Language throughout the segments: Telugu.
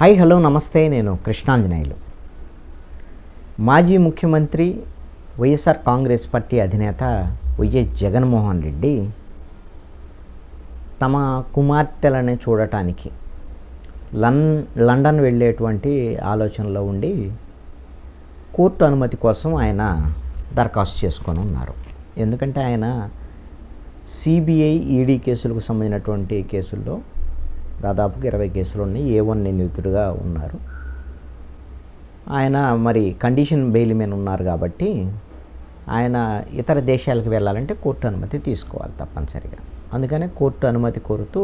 హాయ్ హలో నమస్తే. నేను కృష్ణాంజనేయులు. మాజీ ముఖ్యమంత్రి వైఎస్ఆర్ కాంగ్రెస్ పార్టీ అధినేత వైఎస్ జగన్మోహన్ రెడ్డి తమ కుమార్తెలని చూడటానికి లండన్ వెళ్ళేటువంటి ఆలోచనలో ఉండి కోర్టు అనుమతి కోసం ఆయన దరఖాస్తు చేసుకొని ఉన్నారు. ఎందుకంటే ఆయన సిబిఐ ఈడీ కేసులకు సంబంధించినటువంటి కేసుల్లో దాదాపుగా 20 కేసులు ఉన్నాయి. A1 నిందితుడిగా ఉన్నారు. ఆయన మరి కండిషన్ బెయిల్ మీద ఉన్నారు కాబట్టి ఆయన ఇతర దేశాలకు వెళ్ళాలంటే కోర్టు అనుమతి తీసుకోవాలి తప్పనిసరిగా. అందుకనే కోర్టు అనుమతి కోరుతూ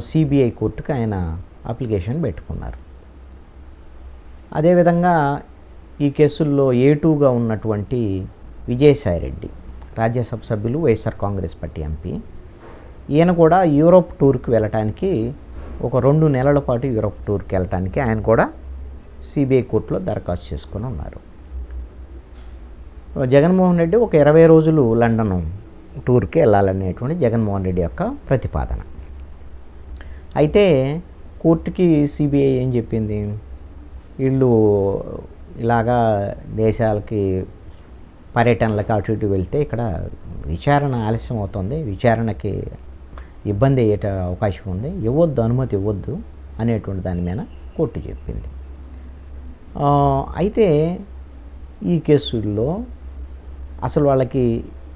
సిబిఐ కోర్టుకు ఆయన అప్లికేషన్ పెట్టుకున్నారు. అదేవిధంగా ఈ కేసుల్లో A2గా ఉన్నటువంటి విజయసాయిరెడ్డి రాజ్యసభ సభ్యులు, వైఎస్ఆర్ కాంగ్రెస్ పార్టీ ఎంపీ, ఈయన కూడా యూరోప్ టూర్కి వెళ్ళటానికి ఒక 2 నెలల పాటు యూరోప్ టూర్కి వెళ్ళటానికి ఆయన కూడా సిబిఐ కోర్టులో దరఖాస్తు చేసుకొని ఉన్నారు. జగన్మోహన్ రెడ్డి ఒక 20 రోజులు లండన్ టూర్కి వెళ్ళాలనేటువంటి జగన్మోహన్ రెడ్డి యొక్క ప్రతిపాదన. అయితే కోర్టుకి సిబిఐ ఏం చెప్పింది, వీళ్ళు ఇలాగా దేశాలకి పర్యటనలకు అటు ఇటు వెళ్తే ఇక్కడ విచారణ ఆలస్యం అవుతుంది, విచారణకి ఇబ్బంది అయ్యే అవకాశం ఉంది, ఇవ్వద్దు, అనుమతి ఇవ్వద్దు అనేటువంటి దాని మీద కోర్టు చెప్పింది. అయితే ఈ కేసుల్లో అసలు వాళ్ళకి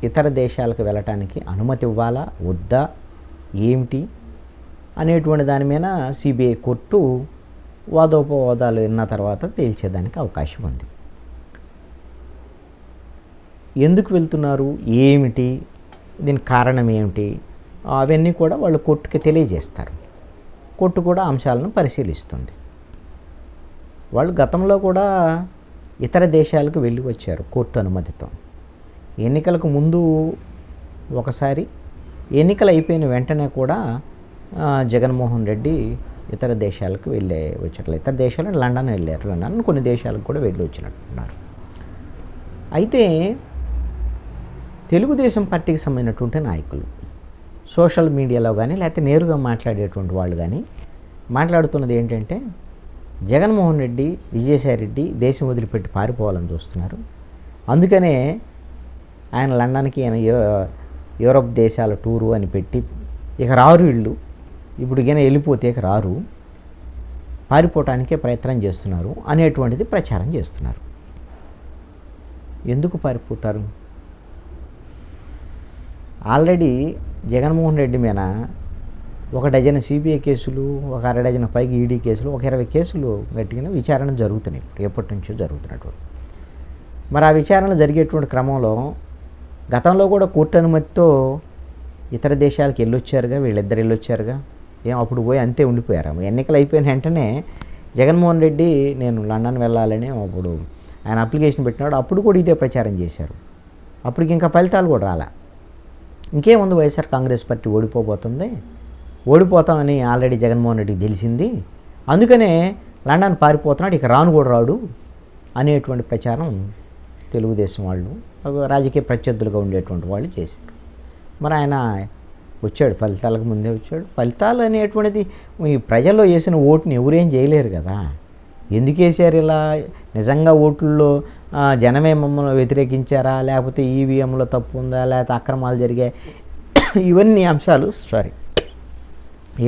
ఇతర దేశాలకు వెళ్ళటానికి అనుమతి ఇవ్వాలా వద్దా ఏమిటి అనేటువంటి దాని మీద సిబిఐ కోర్టు వాదోపవాదాలు విన్న తర్వాత తేల్చేదానికి అవకాశం ఉంది. ఎందుకు వెళ్తున్నారు, ఏమిటి, దీనికి కారణం ఏమిటి, అవన్నీ కూడా వాళ్ళు కోర్టుకి తెలియజేస్తారు. కోర్టు కూడా అంశాలను పరిశీలిస్తుంది. వాళ్ళు గతంలో కూడా ఇతర దేశాలకు వెళ్ళి వచ్చారు కోర్టు అనుమతితో. ఎన్నికలకు ముందు ఒకసారి, ఎన్నికలు అయిపోయిన వెంటనే కూడా జగన్మోహన్ రెడ్డి ఇతర దేశాలకు వచ్చారు. ఇతర దేశాలు లండన్ వెళ్ళారు, లండన్ కొన్ని దేశాలకు కూడా వెళ్ళి వచ్చినట్టున్నారు. అయితే తెలుగుదేశం పార్టీకి సంబంధించినటువంటి నాయకులు సోషల్ మీడియాలో కానీ లేకపోతే నేరుగా మాట్లాడేటువంటి వాళ్ళు కానీ మాట్లాడుతున్నది ఏంటంటే, జగన్మోహన్ రెడ్డి, విజయసాయిరెడ్డి దేశం వదిలిపెట్టి పారిపోవాలని చూస్తున్నారు. అందుకనే ఆయన లండన్కి ఆయన యూరోప్ దేశాల టూరు అని పెట్టి ఇక రారు వీళ్ళు, ఇప్పుడు ఈయన వెళ్ళిపోతే ఇక రారు, పారిపోవటానికే ప్రయత్నం చేస్తున్నారు అనేటువంటిది ప్రచారం చేస్తున్నారు. ఎందుకు పారిపోతారు? ఆల్రెడీ జగన్మోహన్ రెడ్డి మీద ఒక డజన్ సిబిఐ కేసులు, ఒక 1/2 డజన్ పైకి ఈడీ కేసులు, ఒక 20 కేసులు గట్టిగా విచారణ జరుగుతున్నాయి. ఇప్పుడు ఎప్పటి నుంచో జరుగుతున్నటువంటి. మరి ఆ విచారణ జరిగేటువంటి క్రమంలో గతంలో కూడా కోర్టు అనుమతితో ఇతర దేశాలకు వెళ్ళొచ్చారుగా, వీళ్ళిద్దరు వెళ్ళొచ్చారుగా, అప్పుడు పోయి అంతే ఉండిపోయారు. ఎన్నికలు అయిపోయిన వెంటనే జగన్మోహన్ రెడ్డి నేను లండన్ వెళ్ళాలని అప్పుడు ఆయన అప్లికేషన్ పెట్టినాడు. అప్పుడు కూడా ఇదే ప్రచారం చేశారు. అప్పటికి ఇంకా ఫలితాలు కూడా రాలే. ఇంకేముంది, వైఎస్ఆర్ కాంగ్రెస్ పార్టీ ఓడిపోతామని ఆల్రెడీ జగన్మోహన్ రెడ్డికి తెలిసింది, అందుకనే లండన్ పారిపోతున్నాడు, ఇక రాను కూడా రాడు అనేటువంటి ప్రచారం తెలుగుదేశం వాళ్ళు, రాజకీయ ప్రత్యర్థులుగా ఉండేటువంటి వాళ్ళు చేశారు. మరి ఆయన వచ్చాడు, ఫలితాలకు ముందే వచ్చాడు. ఫలితాలు అనేటువంటిది ఈ ప్రజల్లో వేసిన ఓటుని ఎవరేం చేయలేరు కదా. ఎందుకు వేసారు ఇలా? నిజంగా ఓట్లలో జనమే మమ్మల్ని వ్యతిరేకించారా, లేకపోతే ఈవీఎంలో తప్పు ఉందా, లేకపోతే అక్రమాలు జరిగాయి, ఇవన్నీ అంశాలు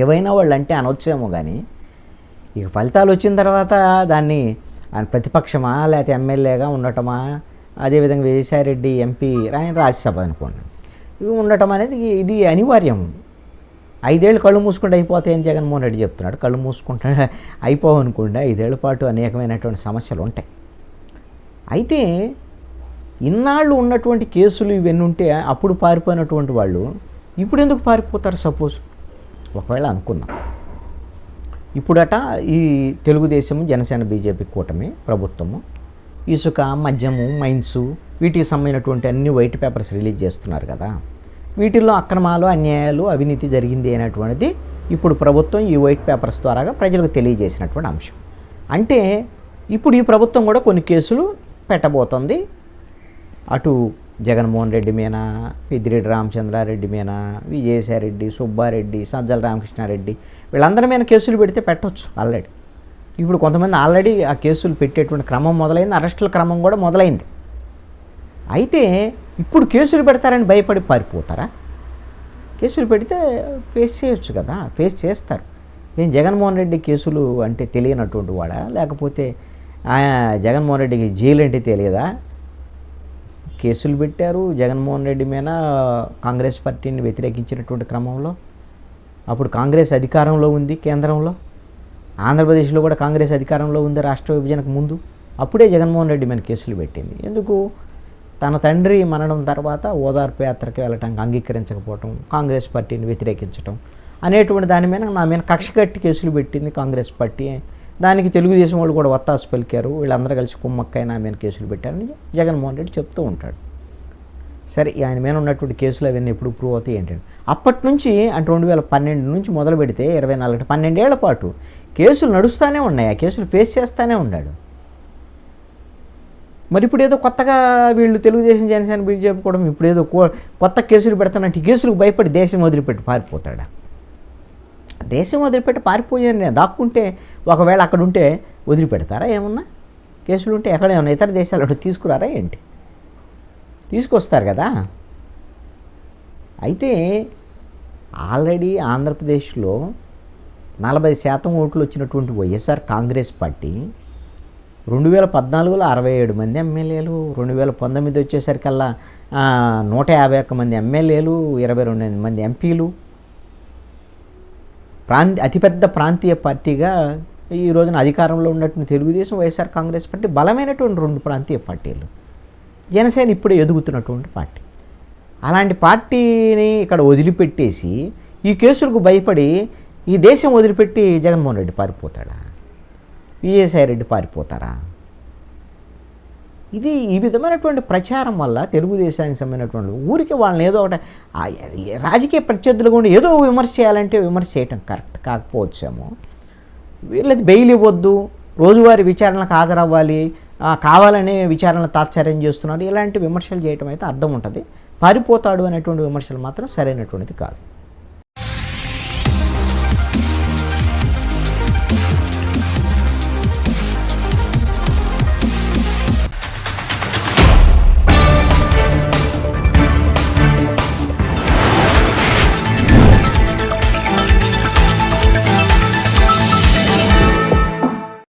ఏవైనా వాళ్ళు అంటే అనొచ్చేమో. కానీ ఇక ఫలితాలు వచ్చిన తర్వాత దాన్ని ఆయన ప్రతిపక్షమా లేకపోతే ఎమ్మెల్యేగా ఉండటమా, అదేవిధంగా విజయసాయిరెడ్డి ఎంపీ, ఆయన రాజ్యసభ అనుకోండి, ఇవి ఉండటం అనేది ఇది అనివార్యం. 5 ఏళ్ళు కళ్ళు మూసుకుంటే అయిపోతాయని జగన్మోహన్ రెడ్డి చెప్తున్నాడు. కళ్ళు మూసుకుంటే అయిపోవనుకోండి, 5 ఏళ్ల పాటు అనేకమైనటువంటి సమస్యలు ఉంటాయి. అయితే ఇన్నాళ్ళు ఉన్నటువంటి కేసులు ఇవన్నీ ఉంటే అప్పుడు పారిపోయినటువంటి వాళ్ళు ఇప్పుడు ఎందుకు పారిపోతారు? సపోజ్ ఒకవేళ అనుకుందాం, ఇప్పుడట ఈ తెలుగుదేశం, జనసేన, బీజేపీ కూటమి ప్రభుత్వము ఇసుక, మద్యము, మైన్స్ వీటికి సంబంధించినటువంటి అన్ని వైట్ పేపర్స్ రిలీజ్ చేస్తున్నారు కదా. వీటిల్లో అక్రమాలు, అన్యాయాలు, అవినీతి జరిగింది అనేటువంటిది ఇప్పుడు ప్రభుత్వం ఈ వైట్ పేపర్స్ ద్వారాగా ప్రజలకు తెలియజేసినటువంటి అంశం. అంటే ఇప్పుడు ఈ ప్రభుత్వం కూడా కొన్ని కేసులు పెట్టబోతుంది. అటు జగన్మోహన్ రెడ్డి మీద, పెద్దిరెడ్డి రామచంద్రారెడ్డి మీద, విజయసాయిరెడ్డి, సుబ్బారెడ్డి, సజ్జల రామకృష్ణారెడ్డి వీళ్ళందరి మీద కేసులు పెడితే పెట్టవచ్చు ఆల్రెడీ. ఇప్పుడు కొంతమంది ఆల్రెడీ ఆ కేసులు పెట్టేటువంటి క్రమం మొదలైంది, అరెస్టుల క్రమం కూడా మొదలైంది. అయితే ఇప్పుడు కేసులు పెడతారని భయపడి పారిపోతారా? కేసులు పెడితే ఫేస్ చేయొచ్చు కదా, ఫేస్ చేస్తారు. నేను జగన్మోహన్ రెడ్డి కేసులు అంటే తెలియనటువంటి వాడా, లేకపోతే జగన్మోహన్ రెడ్డికి జైలు అంటే తెలియదా? కేసులు పెట్టారు జగన్మోహన్ రెడ్డి మీద కాంగ్రెస్ పార్టీని వ్యతిరేకించినటువంటి క్రమంలో. అప్పుడు కాంగ్రెస్ అధికారంలో ఉంది కేంద్రంలో, ఆంధ్రప్రదేశ్లో కూడా కాంగ్రెస్ అధికారంలో ఉంది రాష్ట్ర విభజనకు ముందు. అప్పుడే జగన్మోహన్ రెడ్డి మీద కేసులు పెట్టింది. ఎందుకు? తన తండ్రి మరణం తర్వాత ఓదార్పు యాత్రకి వెళ్ళటానికి అంగీకరించకపోవటం, కాంగ్రెస్ పార్టీని వ్యతిరేకించటం అనేటువంటి దాని మీద నా మీద కక్ష కట్టి కేసులు పెట్టింది కాంగ్రెస్ పార్టీ. దానికి తెలుగుదేశం వాళ్ళు కూడా వత్తాసు పలికారు, వీళ్ళందరూ కలిసి కుమ్మక్కై నా మీద కేసులు పెట్టారని జగన్మోహన్ రెడ్డి చెప్తూ ఉంటాడు. సరే, ఆయన మీద ఉన్నటువంటి కేసులు అవన్నీ ఎప్పుడు ప్రూవ్ అవుతాయి ఏంటంటే, అప్పటి నుంచి అంటే 2012 నుంచి మొదలు పెడితే 24 12 ఏళ్ల పాటు కేసులు నడుస్తూనే ఉన్నాయి. ఆ కేసులు ఫేస్ చేస్తూనే ఉన్నాడు. మరి ఇప్పుడు ఏదో కొత్తగా వీళ్ళు తెలుగుదేశం, జనసేన, బీజేపీ కూడా ఇప్పుడు ఏదో కొత్త కేసులు పెడతానంటే ఈ కేసులకు భయపడి దేశం వదిలిపెట్టి పారిపోతాడా? దేశం వదిలిపెట్టి పారిపోయాను దాక్కుంటే ఒకవేళ అక్కడ ఉంటే వదిలిపెడతారా? ఏమన్నా కేసులు ఉంటే ఎక్కడ ఏమన్నా ఇతర దేశాలు తీసుకురారా ఏంటి? తీసుకొస్తారు కదా. అయితే ఆల్రెడీ ఆంధ్రప్రదేశ్లో 40% ఓట్లు వచ్చినటువంటి వైఎస్ఆర్ కాంగ్రెస్ పార్టీ 2014లో 67 మంది ఎమ్మెల్యేలు, 2019 వచ్చేసరికల్లా 151 మంది ఎమ్మెల్యేలు, 22 మంది ఎంపీలు, అతిపెద్ద ప్రాంతీయ పార్టీగా ఈ రోజున అధికారంలో ఉన్నటువంటి తెలుగుదేశం, వైఎస్ఆర్ కాంగ్రెస్ పార్టీ బలమైనటువంటి 2 ప్రాంతీయ పార్టీలు. జనసేన ఇప్పుడే ఎదుగుతున్నటువంటి పార్టీ. అలాంటి పార్టీని ఇక్కడ వదిలిపెట్టేసి ఈ కేసులకు భయపడి ఈ దేశం వదిలిపెట్టి జగన్మోహన్ రెడ్డి పారిపోతాడా? విజయసాయిరెడ్డి పారిపోతారా? ఇది ఈ విధమైనటువంటి ప్రచారం వల్ల తెలుగుదేశానికి సంబంధించినటువంటి ఊరికి వాళ్ళని ఏదో ఒకటి రాజకీయ ప్రత్యర్థులు కూడా ఏదో విమర్శ చేయాలంటే విమర్శ చేయటం కరెక్ట్ కాకపోవచ్చేమో. వీళ్ళది బెయిల్ ఇవ్వద్దు, రోజువారీ విచారణలకు హాజరవ్వాలి, కావాలనే విచారణలు తాత్సార్యం చేస్తున్నారు, ఇలాంటి విమర్శలు చేయటం అయితే అర్థం ఉంటుంది. పారిపోతాడు అనేటువంటి విమర్శలు మాత్రం సరైనటువంటిది కాదు.